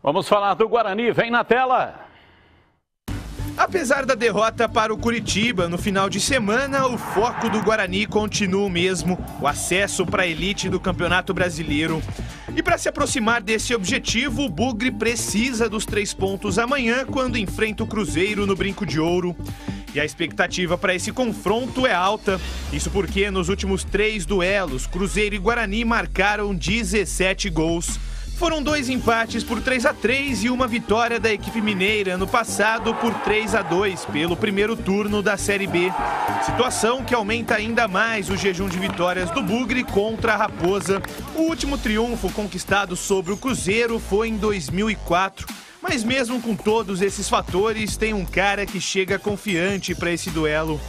Vamos falar do Guarani, vem na tela. Apesar da derrota para o Curitiba no final de semana, o foco do Guarani continua o mesmo, o acesso para a elite do Campeonato Brasileiro. E para se aproximar desse objetivo, o Bugre precisa dos 3 pontos amanhã, quando enfrenta o Cruzeiro no Brinco de Ouro. E a expectativa para esse confronto é alta. Isso porque nos últimos 3 duelos, Cruzeiro e Guarani marcaram 17 gols. Foram 2 empates por 3-3 e uma vitória da equipe mineira no passado por 3-2 pelo primeiro turno da Série B. Situação que aumenta ainda mais o jejum de vitórias do Bugre contra a Raposa. O último triunfo conquistado sobre o Cruzeiro foi em 2004. Mas mesmo com todos esses fatores, tem um cara que chega confiante para esse duelo.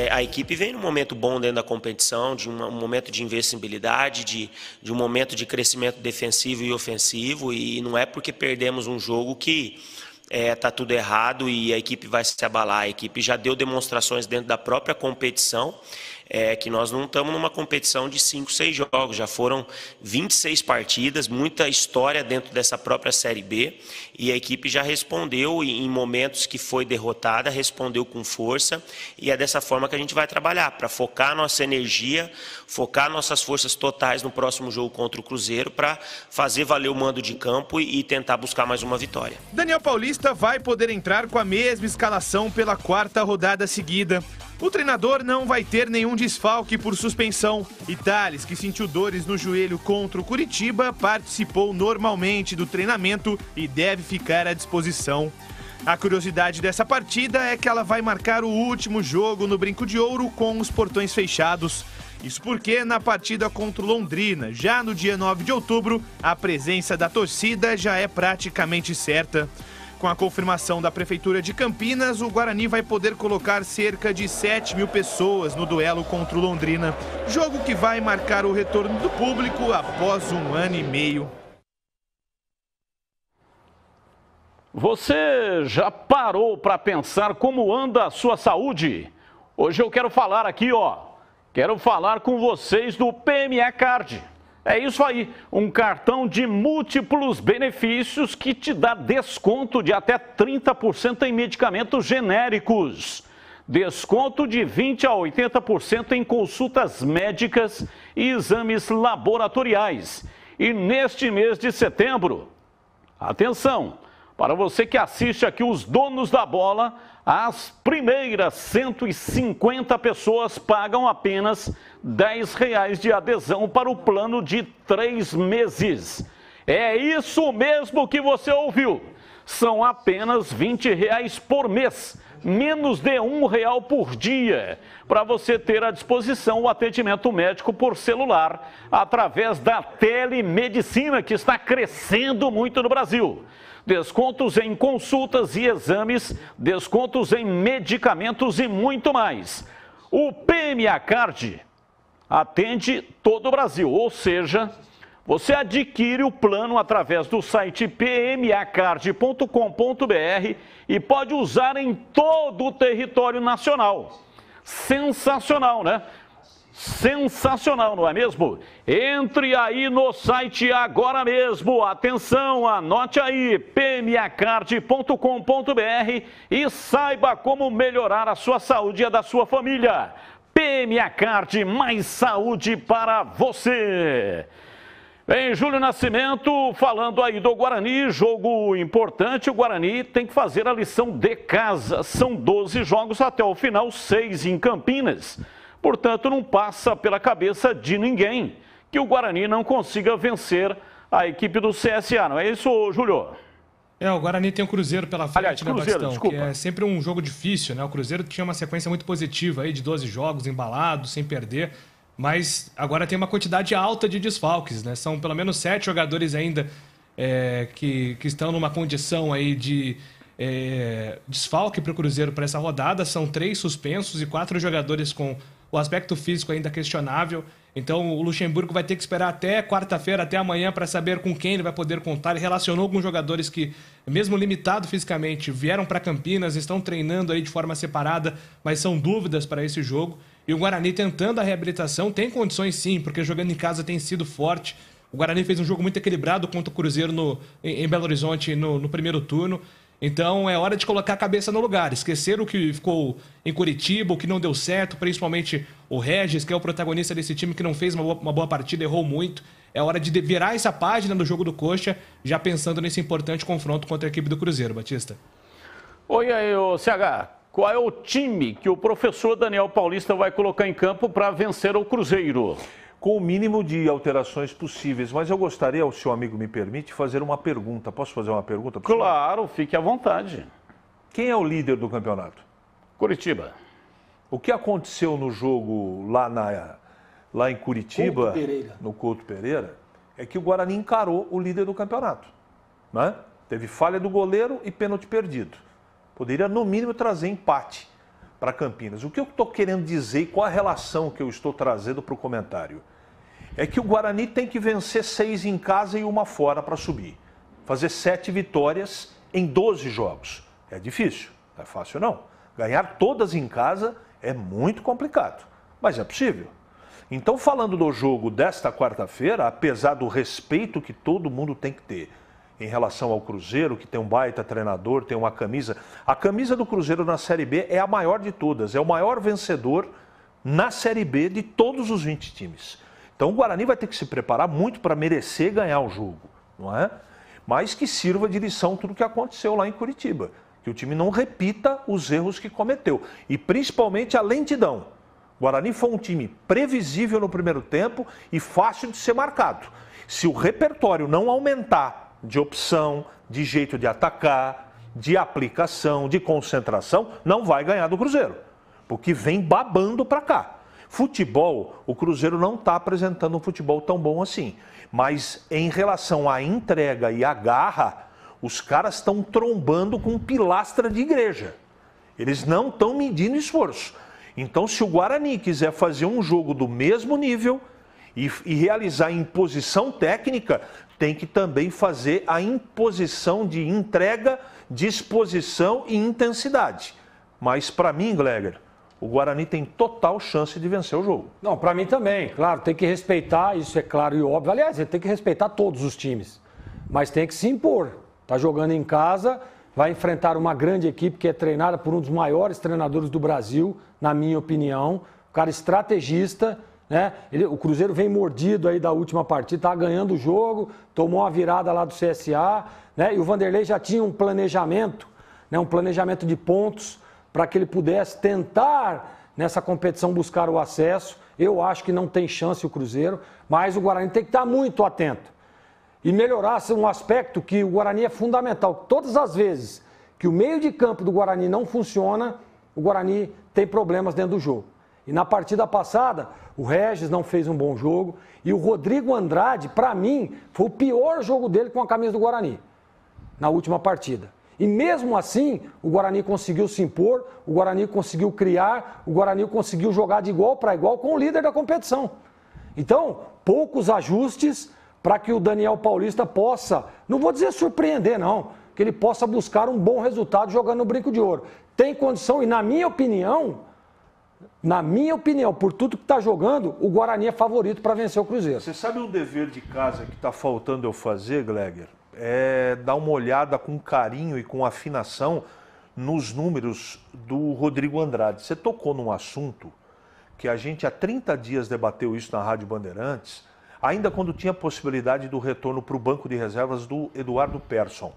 A equipe vem num momento bom dentro da competição, de um momento de invencibilidade, de um momento de crescimento defensivo e ofensivo, e não é porque perdemos um jogo que está tudo errado e a equipe vai se abalar. A equipe já deu demonstrações dentro da própria competição, que nós não estamos numa competição de 5, 6 jogos, já foram 26 partidas, muita história dentro dessa própria Série B, e a equipe já respondeu em momentos que foi derrotada, respondeu com força, e é dessa forma que a gente vai trabalhar, para focar nossa energia, focar nossas forças totais no próximo jogo contra o Cruzeiro, para fazer valer o mando de campo e tentar buscar mais uma vitória. Daniel Paulista vai poder entrar com a mesma escalação pela 4ª rodada seguida. O treinador não vai ter nenhum desfalque por suspensão. E Thales, que sentiu dores no joelho contra o Curitiba, participou normalmente do treinamento e deve ficar à disposição. A curiosidade dessa partida é que ela vai marcar o último jogo no Brinco de Ouro com os portões fechados. Isso porque na partida contra o Londrina, já no dia 9 de outubro, a presença da torcida já é praticamente certa. Com a confirmação da Prefeitura de Campinas, o Guarani vai poder colocar cerca de 7.000 pessoas no duelo contra o Londrina. Jogo que vai marcar o retorno do público após 1 ano e meio. Você já parou para pensar como anda a sua saúde? Hoje eu quero falar aqui, quero falar com vocês do PME Card. É isso aí, um cartão de múltiplos benefícios que te dá desconto de até 30% em medicamentos genéricos. Desconto de 20% a 80% em consultas médicas e exames laboratoriais. E neste mês de setembro, atenção, para você que assiste aqui os Donos da Bola, as primeiras 150 pessoas pagam apenas R$10 de adesão para o plano de 3 meses. É isso mesmo que você ouviu. São apenas R$20 por mês, menos de R$1 por dia, para você ter à disposição o atendimento médico por celular, através da telemedicina, que está crescendo muito no Brasil. Descontos em consultas e exames, descontos em medicamentos e muito mais. O PMA Card atende todo o Brasil, ou seja, você adquire o plano através do site pmacard.com.br e pode usar em todo o território nacional. Sensacional, né? Sensacional, não é mesmo? Entre aí no site agora mesmo. Atenção, anote aí, pmacard.com.br e saiba como melhorar a sua saúde e a da sua família. PMA Card, mais saúde para você. Bem, Júlio Nascimento, falando aí do Guarani, jogo importante, o Guarani tem que fazer a lição de casa. São 12 jogos até o final, 6 em Campinas. Portanto, não passa pela cabeça de ninguém que o Guarani não consiga vencer a equipe do CSA, não é isso, Júlio? O Guarani tem o Cruzeiro pela frente, aliás, Cruzeiro, Batistão, que é sempre um jogo difícil, né? O Cruzeiro tinha uma sequência muito positiva aí de 12 jogos, embalado, sem perder, mas agora tem uma quantidade alta de desfalques, né? São pelo menos 7 jogadores ainda que estão numa condição aí de desfalque para o Cruzeiro para essa rodada. São 3 suspensos e 4 jogadores com o aspecto físico ainda questionável. Então o Luxemburgo vai ter que esperar até quarta-feira, até amanhã, para saber com quem ele vai poder contar. Ele relacionou com jogadores que, mesmo limitado fisicamente, vieram para Campinas, estão treinando aí de forma separada, mas são dúvidas para esse jogo. E o Guarani tentando a reabilitação tem condições sim, porque jogando em casa tem sido forte. O Guarani fez um jogo muito equilibrado contra o Cruzeiro em Belo Horizonte no primeiro turno. Então é hora de colocar a cabeça no lugar, esquecer o que ficou em Curitiba, o que não deu certo, principalmente o Regis, que é o protagonista desse time, que não fez uma boa partida, errou muito. É hora de virar essa página do jogo do Coxa, já pensando nesse importante confronto contra a equipe do Cruzeiro, Batista. Oi, aí, CH, qual é o time que o professor Daniel Paulista vai colocar em campo para vencer o Cruzeiro? Com o mínimo de alterações possíveis. Mas eu gostaria, se o amigo me permite, fazer uma pergunta. Posso fazer uma pergunta? Claro, fique à vontade. Quem é o líder do campeonato? Curitiba. O que aconteceu no jogo lá em Curitiba, no Couto Pereira, é que o Guarani encarou o líder do campeonato. Né? Teve falha do goleiro e pênalti perdido. Poderia, no mínimo, trazer empate para Campinas. O que eu estou querendo dizer e qual a relação que eu estou trazendo para o comentário? É que o Guarani tem que vencer 6 em casa e 1 fora para subir. Fazer 7 vitórias em 12 jogos. É difícil, não é fácil não. Ganhar todas em casa é muito complicado, mas é possível. Então, falando do jogo desta quarta-feira, apesar do respeito que todo mundo tem que ter em relação ao Cruzeiro, que tem um baita treinador, tem uma camisa. A camisa do Cruzeiro na Série B é a maior de todas, é o maior vencedor na Série B de todos os 20 times. Então o Guarani vai ter que se preparar muito para merecer ganhar o jogo, não é? Mas que sirva de lição tudo o que aconteceu lá em Curitiba. Que o time não repita os erros que cometeu. E principalmente a lentidão. O Guarani foi um time previsível no primeiro tempo e fácil de ser marcado. Se o repertório não aumentar de opção, de jeito de atacar, de aplicação, de concentração, não vai ganhar do Cruzeiro. Porque vem babando para cá. Futebol, o Cruzeiro não está apresentando um futebol tão bom assim. Mas em relação à entrega e à garra, os caras estão trombando com pilastra de igreja. Eles não estão medindo esforço. Então, se o Guarani quiser fazer um jogo do mesmo nível e realizar imposição técnica, tem que também fazer a imposição de entrega, disposição e intensidade. Mas, para mim, Gleger, o Guarani tem total chance de vencer o jogo. Não, para mim também, claro, tem que respeitar, isso é claro e óbvio. Aliás, ele tem que respeitar todos os times, mas tem que se impor. Está jogando em casa, vai enfrentar uma grande equipe que é treinada por um dos maiores treinadores do Brasil, na minha opinião, um cara estrategista, né? O Cruzeiro vem mordido aí da última partida, está ganhando o jogo, tomou uma virada lá do CSA, né? E o Vanderlei já tinha um planejamento, né? Um planejamento de pontos, para que ele pudesse tentar, nessa competição, buscar o acesso. Eu acho que não tem chance o Cruzeiro, mas o Guarani tem que estar muito atento. E melhorar um aspecto que o Guarani é fundamental. Todas as vezes que o meio de campo do Guarani não funciona, o Guarani tem problemas dentro do jogo. E na partida passada, o Regis não fez um bom jogo. E o Rodrigo Andrade, para mim, foi o pior jogo dele com a camisa do Guarani, na última partida. E mesmo assim, o Guarani conseguiu se impor, o Guarani conseguiu criar, o Guarani conseguiu jogar de igual para igual com o líder da competição. Então, poucos ajustes para que o Daniel Paulista possa, não vou dizer surpreender não, que ele possa buscar um bom resultado jogando no Brinco de Ouro. Tem condição e na minha opinião, por tudo que está jogando, o Guarani é favorito para vencer o Cruzeiro. Você sabe um dever de casa que está faltando eu fazer, Gleger? É dar uma olhada com carinho e com afinação nos números do Rodrigo Andrade. Você tocou num assunto que a gente há 30 dias debateu isso na Rádio Bandeirantes, ainda quando tinha a possibilidade do retorno para o banco de reservas do Eduardo Persson.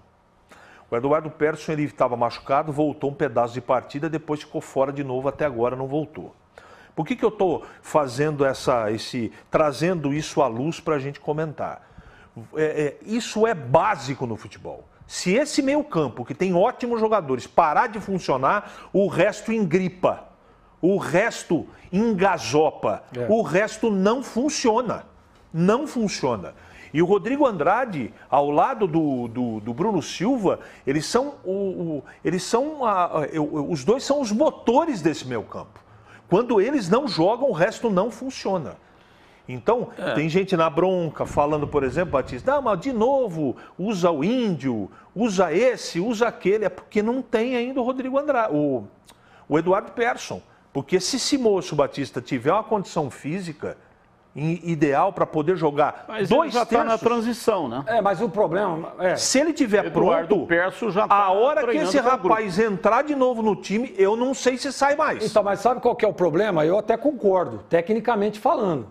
O Eduardo Persson ele estava machucado, voltou um pedaço de partida, depois ficou fora de novo, até agora não voltou. Por que eu estou fazendo trazendo isso à luz para a gente comentar? Isso é básico no futebol. Se esse meio campo, que tem ótimos jogadores, parar de funcionar, o resto engripa, o resto engasopa, o resto não funciona. Não funciona. E o Rodrigo Andrade, ao lado do Bruno Silva, os dois são os motores desse meio campo. Quando eles não jogam, o resto não funciona. Então, tem gente na bronca falando, por exemplo, Batista, mas de novo, usa o Índio, usa esse, usa aquele. É porque não tem ainda o Rodrigo Andrade, o Eduardo Persson. Porque se esse moço, Batista, tiver uma condição física, ideal para poder jogar. Mas dois ele já está na transição, né? Mas o problema é... Se ele tiver Eduardo pronto, Perso já tá a hora que treinando esse com o grupo. rapaz entrar de novo no time, eu não sei se sai mais. Então, mas sabe qual que é o problema? Eu até concordo, tecnicamente falando.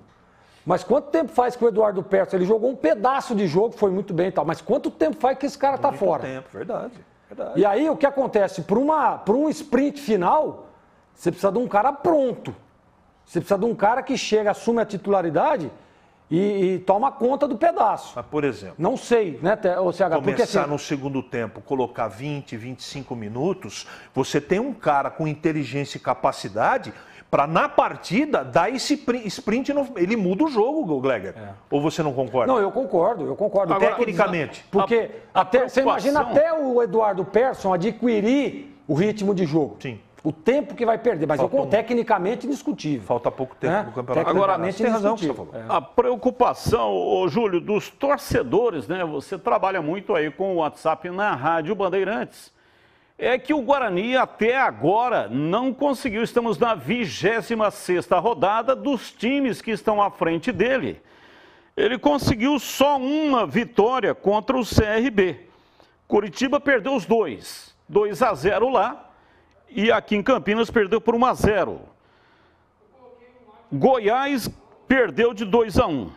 Mas quanto tempo faz que o Eduardo Perso, ele jogou um pedaço de jogo, foi muito bem e tal, mas quanto tempo faz que esse cara tá fora? Muito tempo, verdade. E aí o que acontece? Para um sprint final, você precisa de um cara pronto. Você precisa de um cara que chega, assume a titularidade e toma conta do pedaço. Mas, por exemplo, Não sei, né, CH? Porque começar assim, no segundo tempo, colocar 20, 25 minutos, você tem um cara com inteligência e capacidade para, na partida, dar esse sprint, ele muda o jogo, Gleger. Ou você não concorda? Não, eu concordo. Agora, tecnicamente. Porque você imagina preocupação- até o Eduardo Persson adquirir o ritmo de jogo. Sim. O tempo que vai perder, mas tecnicamente indiscutível. Falta pouco tempo Né? no campeonato. Tecnicamente Você tem razão que você indiscutível. falou. A preocupação, ô Júlio, dos torcedores, né? Você trabalha muito aí com o WhatsApp na Rádio Bandeirantes. É que o Guarani até agora não conseguiu. Estamos na 26ª rodada dos times que estão à frente dele. Ele conseguiu só uma vitória contra o CRB. Curitiba perdeu os dois. 2-0 lá. E aqui em Campinas perdeu por 1-0. Goiás perdeu de 2-1.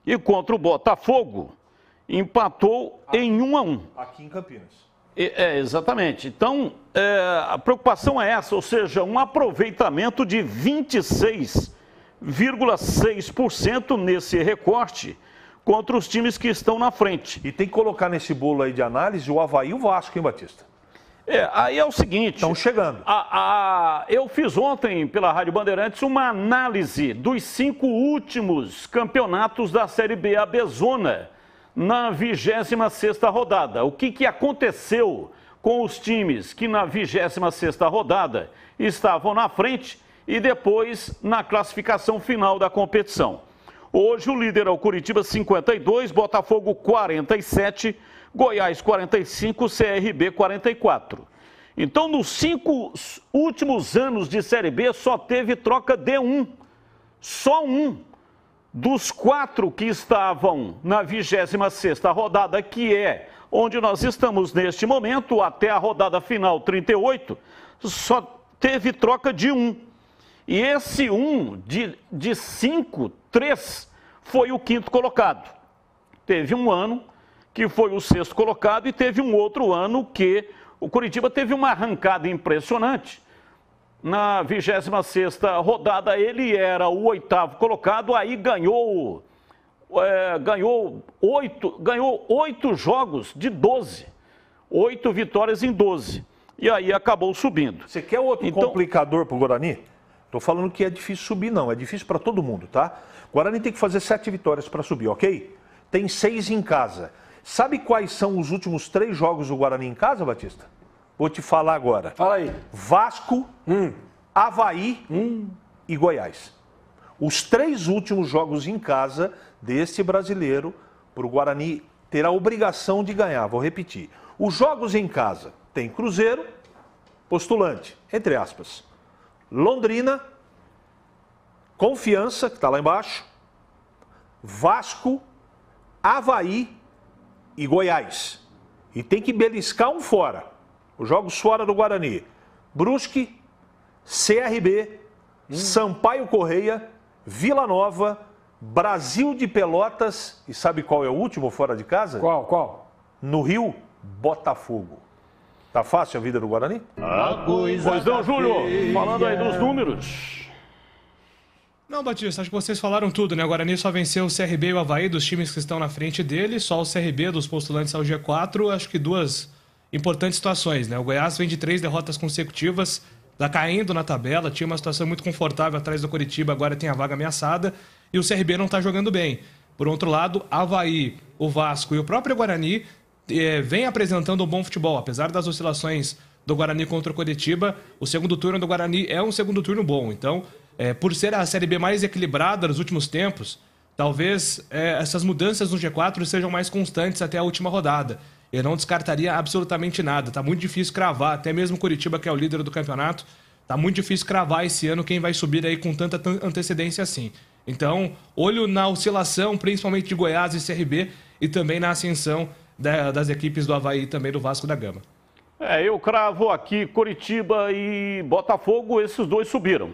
E contra o Botafogo empatou em 1-1. Aqui em Campinas. Exatamente. Então, a preocupação é essa, ou seja, um aproveitamento de 26,6% nesse recorte contra os times que estão na frente. E tem que colocar nesse bolo aí de análise o Avaí e o Vasco, hein, Batista? Aí é o seguinte... Estão chegando. Eu fiz ontem, pela Rádio Bandeirantes, uma análise dos 5 últimos campeonatos da Série B, a Bezona, na 26ª rodada. O que aconteceu com os times que na 26ª rodada estavam na frente e depois na classificação final da competição. Hoje o líder é o Curitiba, 52, Botafogo 47, Goiás 45, CRB 44. Então, nos 5 últimos anos de Série B, só teve troca de um. Só um. Dos 4 que estavam na 26ª rodada, que é onde nós estamos neste momento, até a rodada final 38, só teve troca de um. E esse de 5, 3 foi o 5º colocado. Teve um ano que foi o 6º colocado e teve um outro ano que o Curitiba teve uma arrancada impressionante. Na 26ª rodada ele era o 8º colocado, aí ganhou 8 jogos de 12. 8 vitórias em 12. E aí acabou subindo. Você quer outro complicador para o Guarani? Estou falando que é difícil subir, não. É difícil para todo mundo, tá? O Guarani tem que fazer 7 vitórias para subir, ok? Tem 6 em casa. Sabe quais são os últimos 3 jogos do Guarani em casa, Batista? Vou te falar agora. Fala aí. Vasco, Avaí e Goiás. Os 3 últimos jogos em casa desse brasileiro, para o Guarani ter a obrigação de ganhar. Vou repetir. Os jogos em casa tem Cruzeiro, Postulante, entre aspas. Londrina, Confiança, que está lá embaixo, Vasco, Avaí e Goiás. E tem que beliscar um fora. Os jogos fora do Guarani. Brusque, CRB, Sampaio Correia, Vila Nova, Brasil de Pelotas. E sabe qual é o último fora de casa? Qual? No Rio, Botafogo. Tá fácil a vida do Guarani? Pois não, Júlio, falando aí dos números. Não, Batista, acho que vocês falaram tudo, né? O Guarani só venceu o CRB e o Avaí, dos times que estão na frente dele, só o CRB dos postulantes ao G4, acho que 2 importantes situações, né? O Goiás vem de 3 derrotas consecutivas, tá caindo na tabela, tinha uma situação muito confortável atrás do Curitiba, agora tem a vaga ameaçada, e o CRB não tá jogando bem. Por outro lado, Avaí, o Vasco e o próprio Guarani vem apresentando um bom futebol, apesar das oscilações do Guarani contra o Curitiba, o segundo turno do Guarani é um segundo turno bom, então... por ser a Série B mais equilibrada nos últimos tempos, talvez essas mudanças no G4 sejam mais constantes até a última rodada. Eu não descartaria absolutamente nada. Tá muito difícil cravar, até mesmo Curitiba, que é o líder do campeonato, tá muito difícil cravar esse ano quem vai subir aí com tanta antecedência assim. Então, olho na oscilação, principalmente de Goiás e CRB, e também na ascensão das equipes do Avaí e também do Vasco da Gama. Eu cravo aqui Coritiba e Botafogo, esses dois subiram.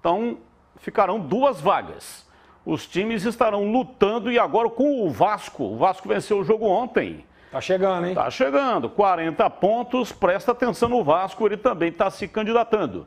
Então, ficarão 2 vagas. Os times estarão lutando e agora com o Vasco venceu o jogo ontem. Tá chegando, hein? Tá chegando, 40 pontos, presta atenção no Vasco, ele também está se candidatando.